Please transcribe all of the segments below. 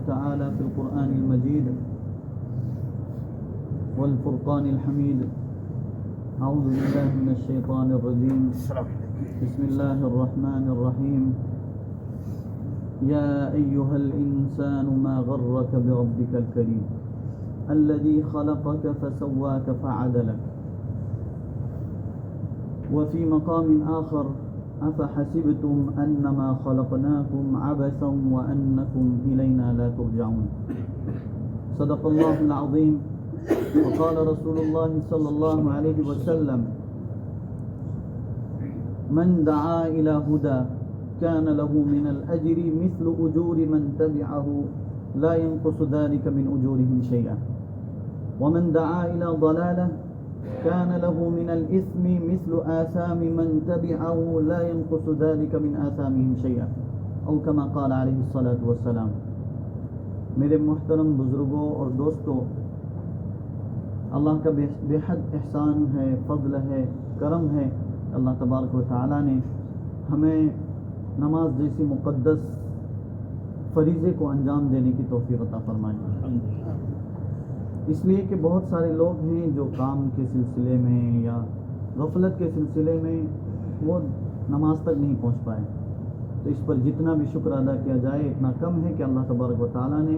تعالى في القرآن المجيد والفرقان الحميد. أعوذ بالله من الشيطان الرجيم. بسم الله الرحمن الرحيم. يا أيها الإنسان ما غرك بربك الكريم الذي خلقك فسواك فعدلك. وفي مقام آخر أفحسبتم أنما خلقناكم عبثا وأنكم إلينا لا ترجعون. صدق الله العظيم. وقال رسول الله صلى الله عليه وسلم من دعا إلى هدى كان له من الأجر مثل أجور من تبعه لا ينقص ذلك من أجورهم شيئا ومن دعا إلى ضلالة كان له من الإثم مثل آثام من تبعه لا ينقص ذلك من آثامهم شيئا أو كما قال عليه الصلاة والسلام. میرے محترم بزرگوں اور دوستوں، اللہ کا بے حد احسان ہے، فضل ہے، کرم ہے. اللہ تبارک و تعالیٰ نے ہمیں نماز جیسی مقدس فریضے کو انجام دینے کی توفیق عطا فرمائی. اس لیے کہ بہت سارے لوگ ہیں جو کام کے سلسلے میں یا غفلت کے سلسلے میں وہ نماز تک نہیں پہنچ پائے. تو اس پر جتنا بھی شکر ادا کیا جائے اتنا کم ہے کہ اللہ تبارک و تعالیٰ نے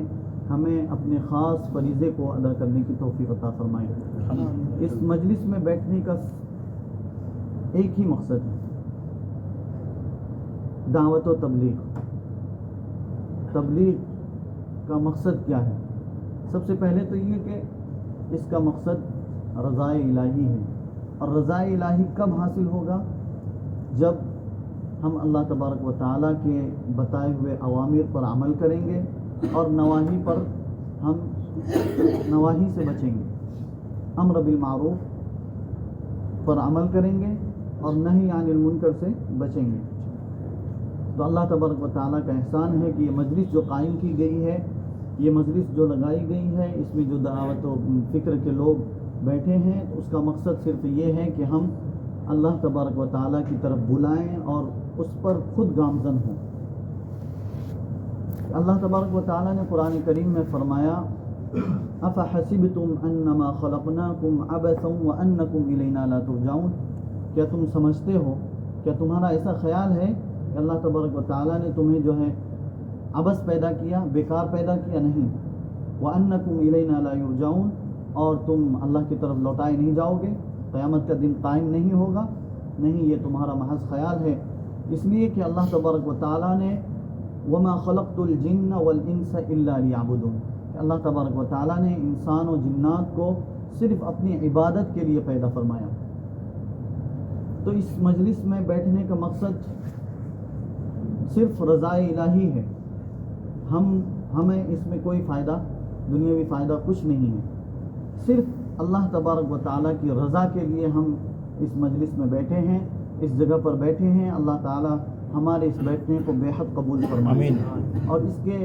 ہمیں اپنے خاص فریضے کو ادا کرنے کی توفیق عطا فرمائی. اس مجلس میں بیٹھنے کا ایک ہی مقصد ہے، دعوت و تبلیغ. تبلیغ کا مقصد کیا ہے؟ سب سے پہلے تو یہ کہ اس کا مقصد رضائے الہی ہے. اور رضائے الہی کب حاصل ہوگا؟ جب ہم اللہ تبارک و تعالیٰ کے بتائے ہوئے اوامر پر عمل کریں گے اور نواہی پر ہم نواہی سے بچیں گے. امر بالمعروف پر عمل کریں گے اور نہی عن المنکر سے بچیں گے. تو اللہ تبارک و تعالیٰ کا احسان ہے کہ یہ مجلس جو قائم کی گئی ہے، یہ مجلس جو لگائی گئی ہے، اس میں جو دعوت و فکر کے لوگ بیٹھے ہیں، اس کا مقصد صرف یہ ہے کہ ہم اللہ تبارک و تعالیٰ کی طرف بلائیں اور اس پر خود گامزن ہوں. اللہ تبارک و تعالیٰ نے قرآن کریم میں فرمایا افحسبتم انما خلقناکم عبثا وانکم الینا لا ترجعون. کیا تم سمجھتے ہو، کیا تمہارا ایسا خیال ہے کہ اللہ تبارک و تعالیٰ نے تمہیں جو ہے عبث پیدا کیا، بیکار پیدا کیا؟ نہیں. وانکم الینا لا یرجعون، اور تم اللہ کی طرف لوٹائے نہیں جاؤ گے، قیامت کا دن قائم نہیں ہوگا. نہیں، یہ تمہارا محض خیال ہے. اس لیے کہ اللہ تبارک و تعالیٰ نے وما خلقت الجن والانس الا لیعبدون، اللہ تبارک و تعالیٰ نے انسان و جنات کو صرف اپنی عبادت کے لیے پیدا فرمایا. تو اس مجلس میں بیٹھنے کا مقصد صرف رضائے الہی ہے. ہمیں اس میں کوئی فائدہ، دنیاوی فائدہ کچھ نہیں ہے. صرف اللہ تبارک و تعالیٰ کی رضا کے لیے ہم اس مجلس میں بیٹھے ہیں، اس جگہ پر بیٹھے ہیں. اللہ تعالیٰ ہمارے اس بیٹھنے کو بے حد قبول فرمائے اور اس کے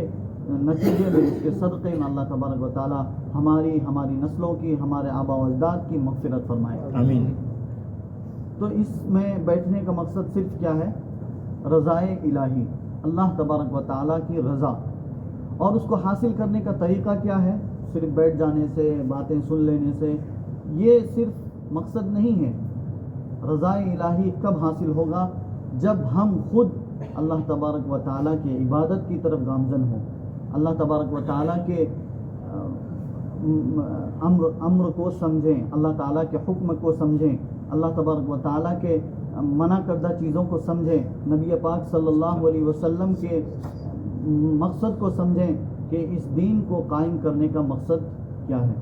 نتیجے میں، اس کے صدقے میں اللہ تبارک و تعالیٰ ہماری نسلوں کی، ہمارے آباء و اجداد کی مغفرت فرمائے. آمین. تو اس میں بیٹھنے کا مقصد صرف کیا ہے؟ رضائے الہی، اللہ تبارک و تعالیٰ کی رضا. اور اس کو حاصل کرنے کا طریقہ کیا ہے؟ صرف بیٹھ جانے سے، باتیں سن لینے سے یہ صرف مقصد نہیں ہے. رضائے الہی کب حاصل ہوگا؟ جب ہم خود اللہ تبارک و تعالیٰ کی عبادت کی طرف گامزن ہوں، اللہ تبارک و تعالیٰ کے امر کو سمجھیں، اللہ تعالیٰ کے حکم کو سمجھیں، اللہ تبارک و تعالیٰ کے منع کردہ چیزوں کو سمجھیں، نبی پاک صلی اللہ علیہ وسلم کے مقصد کو سمجھیں کہ اس دین کو قائم کرنے کا مقصد کیا ہے.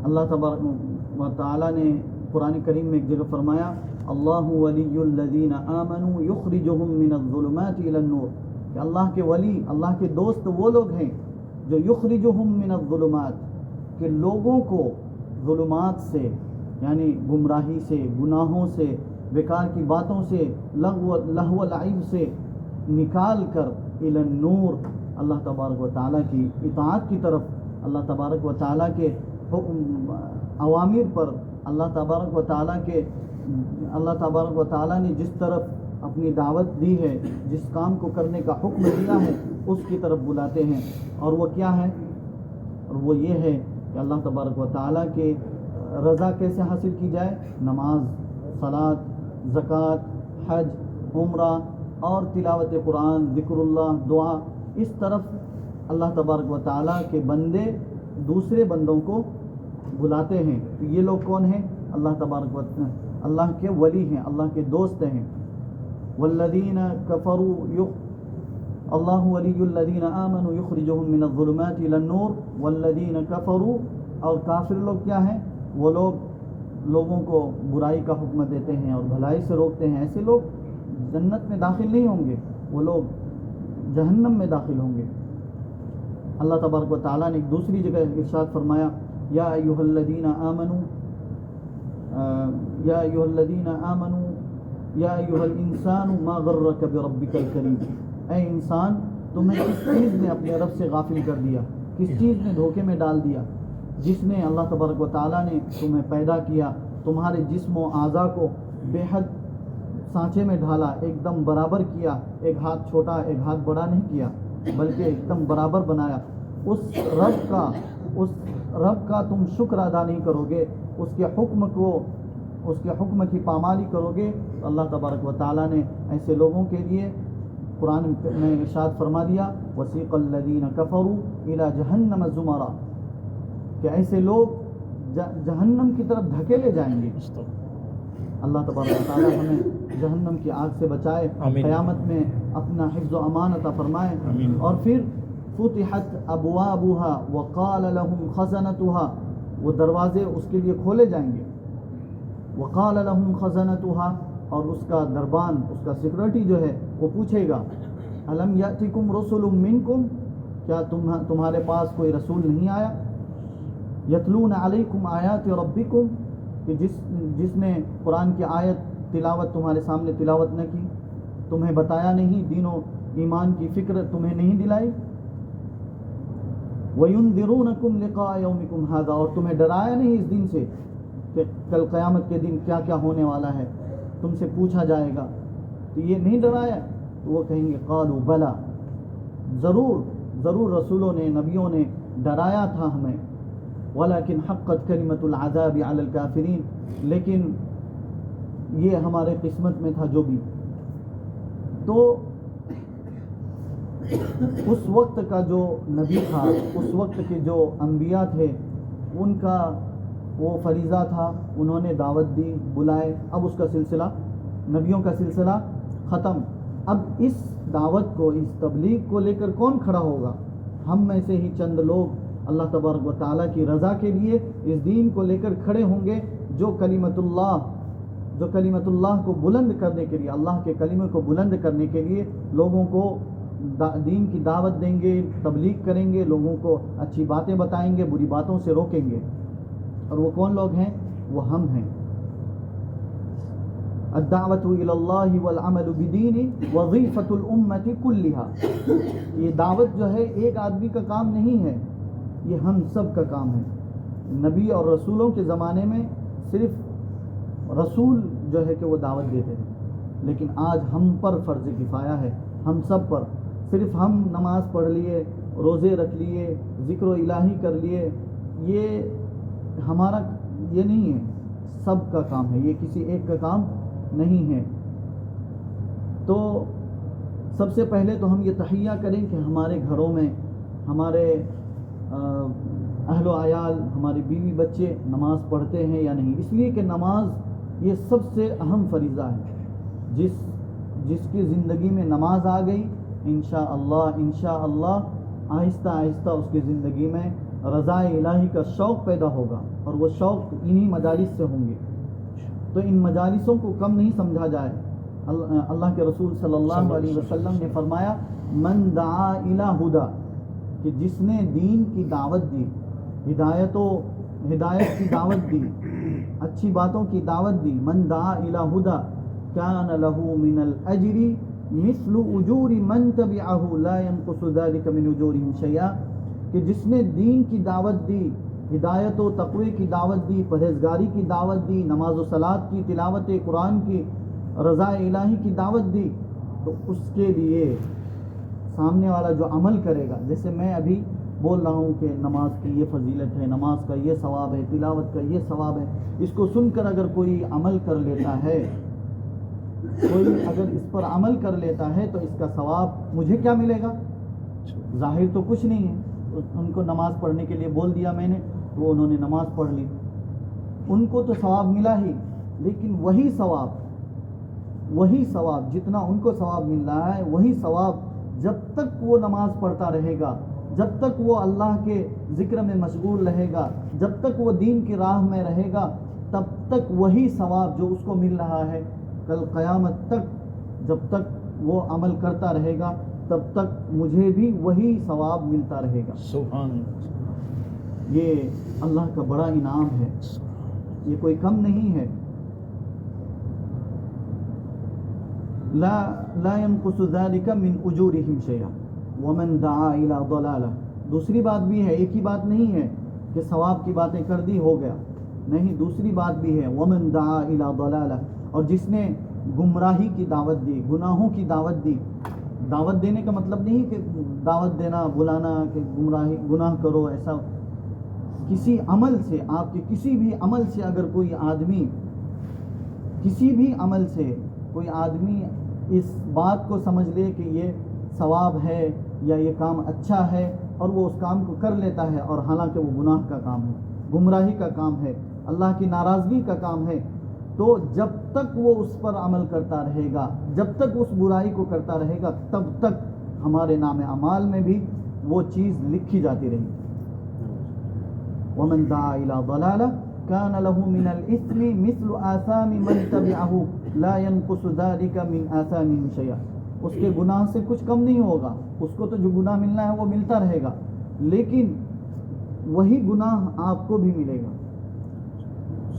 اللہ تبارک و تعالیٰ نے قرآن کریم میں ایک جگہ فرمایا اللہ ولی الذین آمنوا یخرجہم من الظلمات الی النور، کہ اللہ کے ولی، اللہ کے دوست وہ لوگ ہیں جو یخرجہم من الظلمات، کہ لوگوں کو ظلمات سے، یعنی گمراہی سے، گناہوں سے، بیکار کی باتوں سے، لہو و لعب سے نکال کر الی النور، اللہ تبارک و تعالیٰ کی اطاعت کی طرف، اللہ تبارک و تعالیٰ کے اوامر پر، اللہ تبارک و تعالیٰ نے جس طرف اپنی دعوت دی ہے، جس کام کو کرنے کا حکم دیا ہے اس کی طرف بلاتے ہیں. اور وہ کیا ہے؟ اور وہ یہ ہے کہ اللہ تبارک و تعالیٰ کے رضا کیسے حاصل کی جائے؟ نماز، صلاۃ، زکوٰۃ، حج، عمرہ اور تلاوت قرآن، ذکر اللہ، دعا. اس طرف اللہ تبارک و تعالیٰ کے بندے دوسرے بندوں کو بلاتے ہیں. تو یہ لوگ کون ہیں؟ اللہ تبارک و تعالیٰ اللہ کے ولی ہیں، اللہ کے دوست ہیں. والذین کفروا اللہ ولی الذین آمنوا یخرجہم من الظلمات الی النور والذین کفروا. اور کافر لوگ کیا ہیں؟ وہ لوگوں کو برائی کا حکم دیتے ہیں اور بھلائی سے روکتے ہیں. ایسے لوگ جنت میں داخل نہیں ہوں گے، وہ لوگ جہنم میں داخل ہوں گے. اللہ تبارک و تعالیٰ نے ایک دوسری جگہ ارشاد فرمایا، یا ایھا الذین آمنوا یا ایھا الذین آمنوا یا ایھا الانسان ما غرک بربک الکریم. اے انسان، تمہیں کس چیز نے اپنے رب سے غافل کر دیا، کس چیز نے دھوکے میں ڈال دیا؟ جس نے اللہ تبارک و تعالیٰ نے تمہیں پیدا کیا، تمہارے جسم و اعضاء کو بے حد سانچے میں ڈھالا، ایک دم برابر کیا، ایک ہاتھ چھوٹا ایک ہاتھ بڑا نہیں کیا بلکہ ایک دم برابر بنایا. اس رب کا تم شکر ادا نہیں کرو گے، اس کے حکم کی پامالی کرو گے. تو اللہ تبارک و تعالیٰ نے ایسے لوگوں کے لیے قرآن میں ارشاد فرما دیا، وسیق الذین کفروا الی جہنم زمرا، کہ ایسے لوگ جہنم کی طرف دھکیلے جائیں گے. اللہ تبارک و تعالیٰ ہمیں جہنم کی آگ سے بچائے، قیامت میں اپنا حفظ و امان عطا فرمائے. اور پھر فتحت ابوابها وقال لهم خزنتها، وہ دروازے اس کے لیے کھولے جائیں گے. وقال لهم خزنتها، اور اس کا دربان، اس کا سیکورٹی جو ہے وہ پوچھے گا، الم یاتکم رسل منکم، کیا تمہارے پاس کوئی رسول نہیں آیا؟ یتلون علیکم آیات ربکم، کہ جس نے قرآن کی آیت تلاوت تمہارے سامنے تلاوت نہ کی، تمہیں بتایا نہیں، دین و ایمان کی فکر تمہیں نہیں دلائی. وَيُنذِرُونَكُمْ لِقَاءَ يَوْمِكُمْ هَذَا، اور تمہیں ڈرایا نہیں اس دن سے کہ کل قیامت کے دن کیا کیا ہونے والا ہے، تم سے پوچھا جائے گا. تو یہ نہیں ڈرایا؟ تو وہ کہیں گے قالوا بلا، ضرور رسولوں نے، نبیوں نے ڈرایا تھا ہمیں. وَلَكِنْ حَقَّتْ كَلِمَةُ الْعَذَابِ عَلَى الْكَافِرِينَ، لیکن یہ ہمارے قسمت میں تھا جو بھی. تو اس وقت کا جو نبی تھا، اس وقت کے جو انبیاء تھے، ان کا وہ فریضہ تھا، انہوں نے دعوت دی، بلائے. اب اس کا سلسلہ، نبیوں کا سلسلہ ختم. اب اس دعوت کو، اس تبلیغ کو لے کر کون کھڑا ہوگا؟ ہم میں سے ہی چند لوگ اللہ تبارک و تعالیٰ کی رضا کے لیے اس دین کو لے کر کھڑے ہوں گے، جو کلمت اللہ کو بلند کرنے کے لیے، اللہ کے کلمے کو بلند کرنے کے لیے لوگوں کو دین کی دعوت دیں گے، تبلیغ کریں گے، لوگوں کو اچھی باتیں بتائیں گے، بری باتوں سے روکیں گے. اور وہ کون لوگ ہیں؟ وہ ہم ہیں. الدعوت الی اللہ والعمل بدینہ وظیفۃ الامۃ کلھا، یہ دعوت جو ہے ایک آدمی کا کام نہیں ہے، یہ ہم سب کا کام ہے. نبی اور رسولوں کے زمانے میں صرف رسول جو ہے کہ وہ دعوت دیتے ہیں، لیکن آج ہم پر فرض کفایہ ہے، ہم سب پر. صرف ہم نماز پڑھ لیے، روزے رکھ لیے، ذکر و الہی کر لیے، یہ ہمارا یہ نہیں ہے، سب کا کام ہے، یہ کسی ایک کا کام نہیں ہے. تو سب سے پہلے تو ہم یہ تحیہ کریں کہ ہمارے گھروں میں ہمارے اہل و عیال، ہمارے بیوی بچے نماز پڑھتے ہیں یا نہیں. اس لیے کہ نماز یہ سب سے اہم فریضہ ہے. جس کی زندگی میں نماز آ گئی، انشاءاللہ آہستہ آہستہ اس کی زندگی میں رضا الہی کا شوق پیدا ہوگا، اور وہ شوق انہی مجالس سے ہوں گے. تو ان مجالسوں کو کم نہیں سمجھا جائے. اللہ کے رسول صلی اللہ علیہ وسلم نے فرمایا، من دعا الی ہدی، کہ جس نے دین کی دعوت دی، ہدایت کی دعوت دی، اچھی باتوں کی دعوت دی. من دعا الی ہدی کان له من الاجر مثل اجور من تبعه لا ينقص ذلك من اجورهم شيئا، کہ جس نے دین کی دعوت دی، ہدایت و تقوی کی دعوت دی، پرہیزگاری کی دعوت دی، نماز و صلاۃ کی، تلاوت قرآن کی، رضا الہی کی دعوت دی تو اس کے لیے سامنے والا جو عمل کرے گا، جیسے میں ابھی بول رہا ہوں کہ نماز کی یہ فضیلت ہے، نماز کا یہ ثواب ہے، تلاوت کا یہ ثواب ہے، اس کو سن کر اگر کوئی عمل کر لیتا ہے، کوئی اگر اس پر عمل کر لیتا ہے تو اس کا ثواب مجھے کیا ملے گا؟ ظاہر تو کچھ نہیں ہے، ان کو نماز پڑھنے کے لیے بول دیا میں نے تو انہوں نے نماز پڑھ لی، ان کو تو ثواب ملا ہی، لیکن وہی ثواب جتنا ان کو ثواب مل رہا ہے، وہی ثواب جب تک وہ نماز پڑھتا رہے گا، جب تک وہ اللہ کے ذکر میں مشغول رہے گا، جب تک وہ دین کی راہ میں رہے گا، تب تک وہی ثواب جو اس کو مل رہا ہے کل قیامت تک، جب تک وہ عمل کرتا رہے گا تب تک مجھے بھی وہی ثواب ملتا رہے گا۔ سبحان اللہ، یہ اللہ کا بڑا انعام ہے، یہ کوئی کم نہیں ہے۔ لا ينقص ذلك من اجورهم شيئا ومن دعا الى ضلالہ۔ دوسری بات بھی ہے، ایک ہی بات نہیں ہے کہ ثواب کی باتیں کر دی ہو گیا، نہیں، دوسری بات بھی ہے، ومن دعا الى ضلالہ، اور جس نے گمراہی کی دعوت دی، گناہوں کی دعوت دی۔ دعوت دینے کا مطلب نہیں کہ دعوت دینا، بلانا کہ گناہ کرو، ایسا کسی عمل سے، آپ کے کسی بھی عمل سے اگر کوئی آدمی، کسی بھی عمل سے کوئی آدمی اس بات کو سمجھ لے کہ یہ ثواب ہے یا یہ کام اچھا ہے اور وہ اس کام کو کر لیتا ہے، اور حالانکہ وہ گناہ کا کام ہے، گمراہی کا کام ہے، اللہ کی ناراضگی کا کام ہے، تو جب تک وہ اس پر عمل کرتا رہے گا، جب تک اس برائی کو کرتا رہے گا، تب تک ہمارے نام اعمال میں بھی وہ چیز لکھی جاتی رہی۔ ومن دعا الى ضلالہ كان له من الإثم مثل آثام من تبعه لا ينقص ذلك من آثامهم شيئا۔ اس کے گناہ سے کچھ کم نہیں ہوگا، اس کو تو جو گناہ ملنا ہے وہ ملتا رہے گا، لیکن وہی گناہ آپ کو بھی ملے گا۔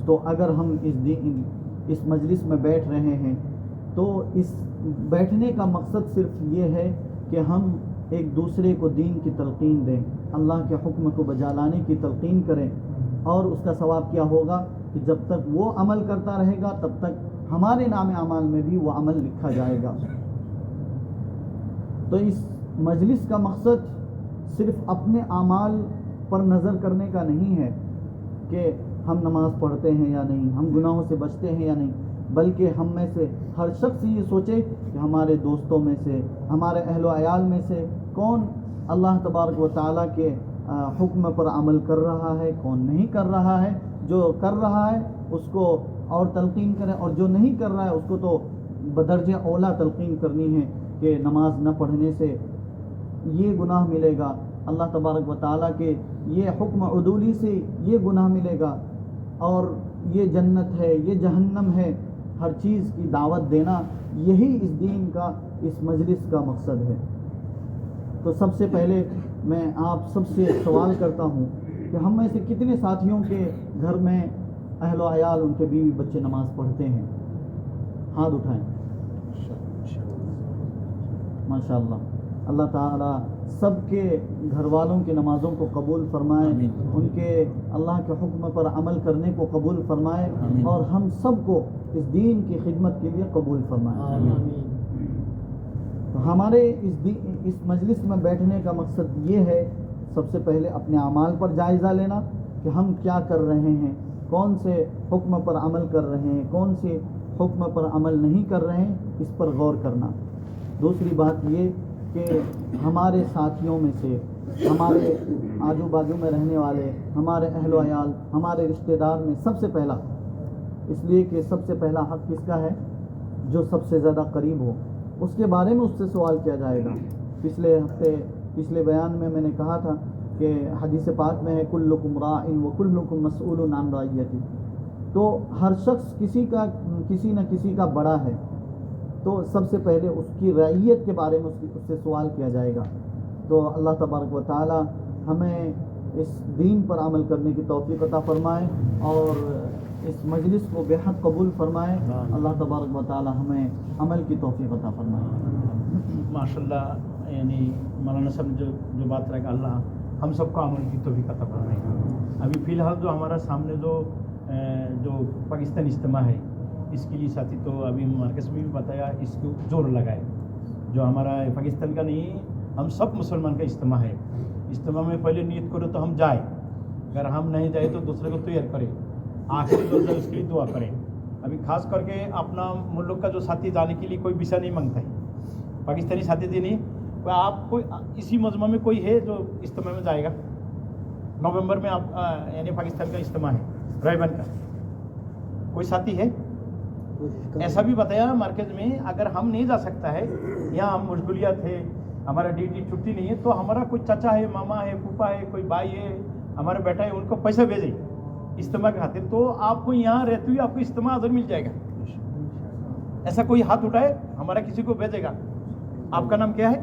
تو اگر ہم اس مجلس میں بیٹھ رہے ہیں تو اس بیٹھنے کا مقصد صرف یہ ہے کہ ہم ایک دوسرے کو دین کی تلقین دیں، اللہ کے حکم کو بجا لانے کی تلقین کریں، اور اس کا ثواب کیا ہوگا کہ جب تک وہ عمل کرتا رہے گا تب تک ہمارے نام اعمال میں بھی وہ عمل لکھا جائے گا۔ تو اس مجلس کا مقصد صرف اپنے اعمال پر نظر کرنے کا نہیں ہے کہ ہم نماز پڑھتے ہیں یا نہیں، ہم گناہوں سے بچتے ہیں یا نہیں، بلکہ ہم میں سے ہر شخص یہ سوچے کہ ہمارے دوستوں میں سے، ہمارے اہل و عیال میں سے کون اللہ تبارک و تعالیٰ کے حکم پر عمل کر رہا ہے، کون نہیں کر رہا ہے۔ جو کر رہا ہے اس کو اور تلقین کریں، اور جو نہیں کر رہا ہے اس کو تو بدرجہ اولا تلقین کرنی ہے کہ نماز نہ پڑھنے سے یہ گناہ ملے گا، اللہ تبارک و تعالیٰ کے یہ حکم عدولی سے یہ گناہ ملے گا، اور یہ جنت ہے، یہ جہنم ہے، ہر چیز کی دعوت دینا، یہی اس دین کا، اس مجلس کا مقصد ہے۔ تو سب سے پہلے میں آپ سب سے سوال کرتا ہوں کہ ہم میں سے کتنے ساتھیوں کے گھر میں اہل و عیال، ان کے بیوی بچے نماز پڑھتے ہیں؟ ہاتھ اٹھائیں۔ ماشاءاللہ، اللہ تعالیٰ سب کے گھر والوں کی نمازوں کو قبول فرمائے، ان کے اللہ کے حکم پر عمل کرنے کو قبول فرمائے، اور ہم سب کو اس دین کی خدمت کے لیے قبول فرمائے۔ تو ہمارے اس مجلس میں بیٹھنے کا مقصد یہ ہے، سب سے پہلے اپنے اعمال پر جائزہ لینا کہ ہم کیا کر رہے ہیں، کون سے حکم پر عمل کر رہے ہیں، کون سے حکم پر عمل نہیں کر رہے ہیں، اس پر غور کرنا۔ دوسری بات یہ کہ ہمارے ساتھیوں میں سے، ہمارے آجو بازو میں رہنے والے، ہمارے اہل و عیال، ہمارے رشتہ دار میں سب سے پہلا، اس لیے کہ سب سے پہلا حق کس کا ہے؟ جو سب سے زیادہ قریب ہو، اس کے بارے میں اس سے سوال کیا جائے گا۔ پچھلے ہفتے، پچھلے بیان میں نے کہا تھا کہ حدیث پاک میں ہے کلکم راع وکلکم مسئول عن رعیتہ، تو ہر شخص کسی نہ کسی کا بڑا ہے، تو سب سے پہلے اس کی رعیت کے بارے میں اس سے سوال کیا جائے گا۔ تو اللہ تبارک و تعالی ہمیں اس دین پر عمل کرنے کی توفیق عطا فرمائے اور اس مجلس کو بے حد قبول فرمائے۔ اللہ تبارک و تعالی ہمیں عمل کی توفیق عطا فرمائے۔ ماشاءاللہ، یعنی مولانا صاحب نے جو بات رکھا، اللہ ہم سب کو عمل کی توفیق عطا فرمائے۔ ابھی فی الحال جو ہمارا سامنے جو پاکستان اجتماع ہے، اس کے لیے ساتھی تو ابھی مارکس میں بھی بتایا اس کو زور لگائے جو ہمارا پاکستان کا نہیں ہم سب مسلمان کا اجتماع ہے. اجتماع میں پہلے نیت کرو تو ہم جائیں, اگر ہم نہیں جائے تو دوسرے کو تیار کریں, آخری درجہ اس کے لیے دعا کریں. ابھی خاص کر کے اپنا ملک کا جو ساتھی جانے کے لیے کوئی ویزا نہیں مانگتا ہے, پاکستانی ساتھی دی نہیں. آپ کو اسی مجمع میں کوئی ہے جو اجتماع میں جائے گا؟ نومبر میں آپ یعنی پاکستان کا اجتماع ہے رائبان کا, کوئی ساتھی ہے؟ ایسا بھی بتایا مارکیٹ میں اگر ہم نہیں جا سکتا ہے, یہاں ہم مشغولیات ہے, ہمارا ڈیوٹی چھٹی نہیں ہے, تو ہمارا کوئی چچا ہے, ماما ہے, پھوپھا ہے, کوئی بھائی ہے, ہمارا بیٹا ہے, ان کو پیسہ بھیجیں اجتماع کے خاطر, تو آپ کو یہاں رہتے ہوئے آپ کو اجتماع ادھر مل جائے گا. ایسا کوئی ہاتھ اٹھائے ہمارا کسی کو بھیجے گا. آپ کا نام کیا ہے؟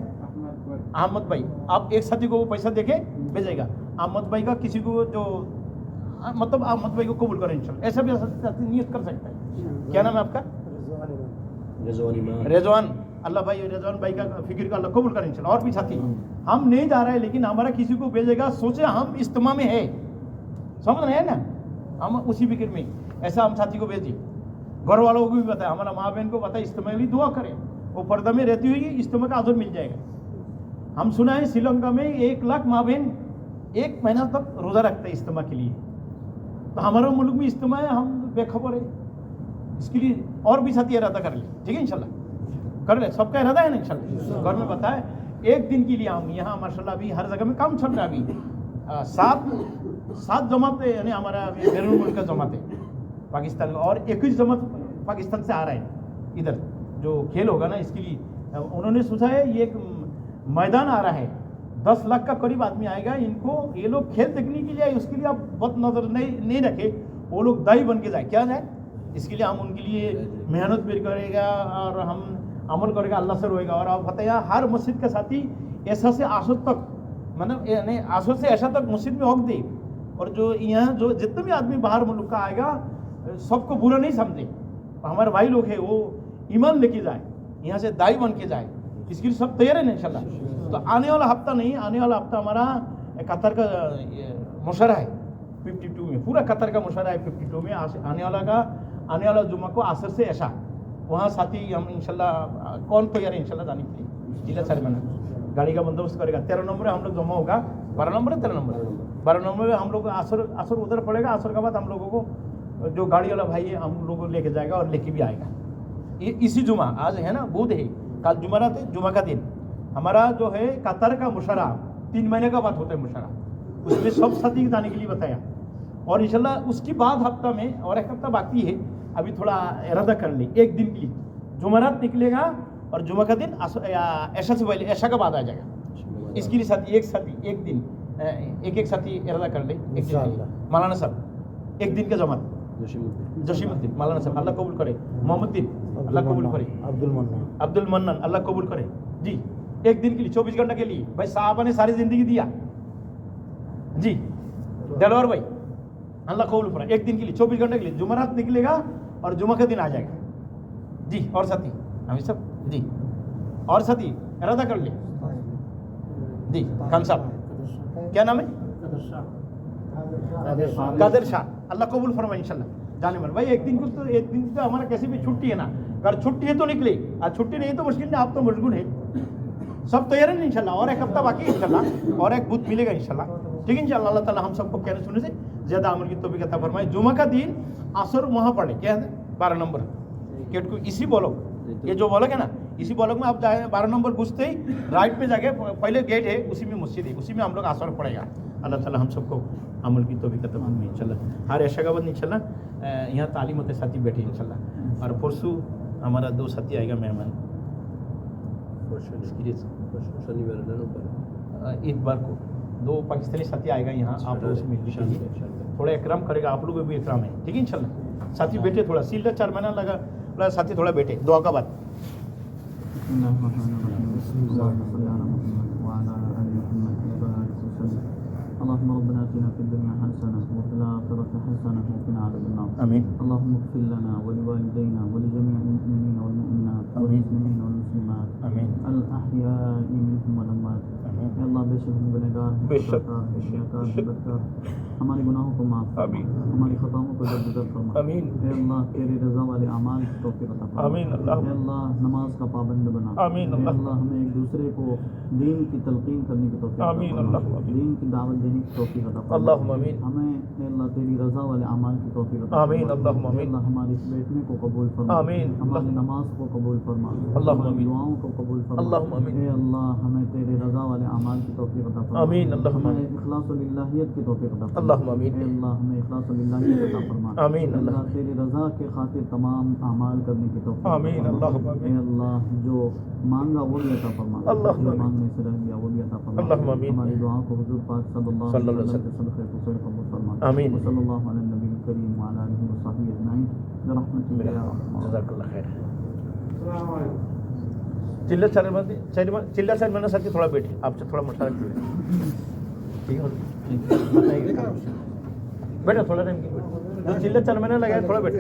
احمد بھائی. آپ ایک ساتھی کو وہ پیسہ دے کے بھیجے گا. احمد بھائی کا کسی کو جو مطلب احمد بھائی کو قبول کریں انشاءاللہ. ایسا بھی ساتھی نیت کر سکتا ہے. کیا نام ہے آپ کا؟ رضوان. اللہ بھائی رضوان بھائی کا فکر کا اللہ قبول کریں انشاءاللہ. اور بھی ساتھی ہم نہیں جا رہے لیکن ہمارا کسی کو بھیجے گا, سوچے ہم اجتماع میں ہے, سمجھ رہے ہیں نا, ہم اسی فکر میں ایسا ہم ساتھی کو بھیجیں. گھر والوں کو بھی بتائیں, ہمارا ماں بہن کو بتائیں اجتماع میں دعا کریں, وہ پردہ میں رہتی ہوئی اجتماع کا عذر مل جائے گا. ہم سنا ہے سری لنکا میں 1 لاکھ ماں بہن 1 مہینہ تک روزہ رکھتے ہیں اجتماع کے لیے. تو ہمارے ملک میں اجتماع ہے, ہم بے خبر ہے. اس کے لیے اور بھی ساتھی ارادہ کر لیں, ٹھیک ہے انشاءاللہ کر لیں. سب کا ارادہ ہے نا انشاءاللہ. گھر میں بتائیں 1 دن کے لیے ہم یہاں ماشاءاللہ ابھی ہر جگہ میں کام چل رہا ہے. ابھی 7 جماعت یعنی ہمارا بیرون ملک کا جماعت ہے پاکستان میں, اور 21 جماعت پاکستان سے آ رہا ہے ادھر جو کھیل ہوگا نا. اس کے لیے انہوں نے سوچا ہے یہ ایک میدان آ رہا ہے, 10 لاکھ کا قریب آدمی آئے گا. ان کو یہ لوگ کھیل دیکھنے کے لیے آئے, اس کے لیے آپ بد نظر نہیں رکھے, وہ لوگ دائی بن کے جائے. کیا جائے اس کے لیے ہم ان کے لیے محنت بھی کرے گا اور ہم عمل کرے گا, اللہ سے روئے گا. اور آپ بتائیے ہر مسجد کا ساتھی ایسا سے آسد تک مطلب یعنی آسد سے ایسا تک مسجد میں وقت دے, اور جو یہاں جو جتنے بھی آدمی باہر ملک کا آئے گا سب کو برا نہیں سمجھے. ہمارے بھائی لوگ ہیں وہ ایمان لے کے جائے, یہاں سے دائی بن کے جائے. اس کے لیے سب تیار ہیں انشاءاللہ. تو آنے والا ہفتہ نہیں, آنے والا ہفتہ ہمارا قطر کا مشاعرہ ہے 52 میں, پورا قطر کا مشاعرہ ہے 52 میں. آنے والا جمعہ کو عصر سے عشاء, وہاں ساتھی ہم انشاءاللہ کون تیار ہے انشاءاللہ جانے کے لیے؟ ضلع سرمنہ گاڑی کا بندوبست کرے گا. 13 نمبر ہم لوگ جمع ہوگا. 12 نمبر ہے 12 نمبر میں ہم لوگ عصر ادھر پڑے گا. عصر کے بعد ہم لوگوں کو جو گاڑی والا بھائی ہے ہم لوگوں کو لے کے جائے گا اور لے کے بھی آئے گا. اسی جمعہ آج ہے نا بدھ ہے, کل جمعرات ہے, جمعہ کا دن ہمارا جو ہے قطر کا مشاعرہ 3 مہینے کا بعد ہوتا ہے مشاعرہ. اس میں سب ساتھی جانے کے لیے بتایا. اور انشاءاللہ اس کے بعد ہفتہ میں اور 1 ہفتہ باقی ہے, ابھی تھوڑا ارادہ کر لیں. 1 دن کے لیے جمعرات نکلے گا اور جمعہ کا دن عشاء سے پہلے عشاء کا بعد آ جائے گا. اس کے لیے ساتھی ایک دن ایک ساتھی ارادہ کر لیں. ایک دن مولانا صاحب 1 دن کا جماعت جشیم الدین مولانا صاحب اللہ قبول کرے. محمد دین اللہ قبول کرے. عبد المنان اللہ قبول کرے. جی 1 دن کے لیے 24 گھنٹہ کے لیے بھائی صحابہ نے ساری زندگی دیا. جی دلور بھائی اللہ قبول کرے. 1 دن کے لیے 24 گھنٹے کے لیے جمعرات نکلے گا اور جمعہ کا دن آ جائے گا. جی اور ساتھی ہم سب جی اور ساتھی ارادہ کر لیں. جی خان صاحب کیا نام ہے؟ قادر شاہ اللہ قبول فرمائے انشاءاللہ. جانے من بھائی 1 دن تو ہمارا کیسے بھی چھٹی ہے نا, اگر چھٹی ہے تو نکلے, اور چھٹی نہیں تو مشکل نہیں, آپ تو مشغول ہے. سب تیار ہیں انشاءاللہ. اور 1 ہفتہ باقی ہے انشاءاللہ, اور 1 بدھ ملے گا انشاءاللہ. ٹھیک ہے انشاءاللہ. اللہ تعالیٰ ہم سب کو کہنے سننے سے زیادہ عمل کی توفیق عطا فرمائے. جمعہ کا دن عصر وہاں پڑھے, کیا ہے 12 نمبر گیٹ کو, اسی بولک یہ جو بولک ہے نا, اسی بولک میں آپ جائیں 12 نمبر گھستے ہی رائٹ پہ جا کے پہلے گیٹ ہے, اسی میں مسجد ہے, اسی میں ہم لوگ عصر پڑھے گا. اللہ تعالیٰ ہم سب کو عمل کی توفیق عطا فرمائے انشاءاللہ. ہر عشاء کے بعد انشاءاللہ یہاں تعلیم ہوتے ساتھی بیٹھے انشاءاللہ. اور پرسوں ہمارا 2 ساتھی آئے گا مہمان اتوار کو. 2 پاکستانی ساتھی آئے گا یہاں, آپ لوگوں سے ملنے کے لیے تھوڑا اکرام کرے گا. آپ لوگوں کو بھی اکرام ہے, ٹھیک ہے انشاءاللہ. ساتھی بیٹھے تھوڑا سیل 4 مہینہ لگا, ساتھی تھوڑا بیٹھے دعا کا بعد. اللهم ربنا آتنا في الدنيا حسنة وفي الآخرة حسنة وقنا عذاب النار. آمين. اللهم اغفر لنا ولوالدينا ولجميع المؤمنين والمؤمنات والمسلمين والمسلمات آمين. الأحياء منهم والأموات. آمين. اے اللہ بے شک ہم گنہگار ہیں، بے شک، خطاکار ہیں، بے شک، ریاکار بے ہیں، شک۔ بدکار ہیں۔ ہمارے گناہوں کو معاف فرما، آمین۔ ہماری خطاؤں کو درگزر فرما۔ آمین۔ اے اللہ تیری رضا والے اعمال کی توفیق عطا فرما۔ آمین اللہ۔ اے اللہ نماز کا پابند بنا۔ آمین اے اللہ۔ اللہ ہمیں ایک دوسرے کو دین کی تلقین کرنے کی توفیق عطا آمین فرما، اللہ۔ دین کی دعوت دینے کی توفیق عطا فرما۔ اللہم آمین۔ ہمیں اے اللہ تیری رضا والے اعمال کی توفیق عطا فرما۔ آمین اللہم آمین۔ اے اللہ ہمارے اس بیٹھنے کو قبول فرما، آمین۔ ہماری نماز کو قبول فرما، اللہم ہماری آمین۔ دعاؤں کو قبول فرما۔ اللہم آمین۔ اے اللہ ہمیں تیرے رضا والے اعمال کی توفیق عطا فرما۔ آمین اللہم ہمیں آمین۔ اخلاص و للہیت کی توفیق عطا فرما۔ اللہم آمین۔ اے اللہ ہمیں اخلاص و للہیت عطا فرما۔ آمین اے اللہ اللہ۔ تیری رضا کے خاطر تمام اعمال کرنے کی توفیق عطا آمین فرما۔ اللہم آمین۔ اے اللہ جو مانگا وہ بھی عطا فرما، اللہم جو آمین۔ مانگنے سے رہ گیا وہ بھی عطا فرما۔ اللہم آمین۔ ہماری دعاؤں کو حضور پاک صلی اللہ صلی اللہ علیہ علیہ وسلم کے صدقے کو خیر قبول فرما۔ آمین۔ وصلی اللہ علی النبی الکریم وعلی آلہ وصحبہ اجمعین برحمتک یا ارحم الراحمین۔ جزاک اللہ خیر۔ چلر سر میں نے سر کے تھوڑا بیٹھے آپ سے تھوڑا مشورہ کیے ٹھیک ہے بیٹا تھوڑا ٹائم کی چلر چل میں نے لگایا تھوڑا بیٹھے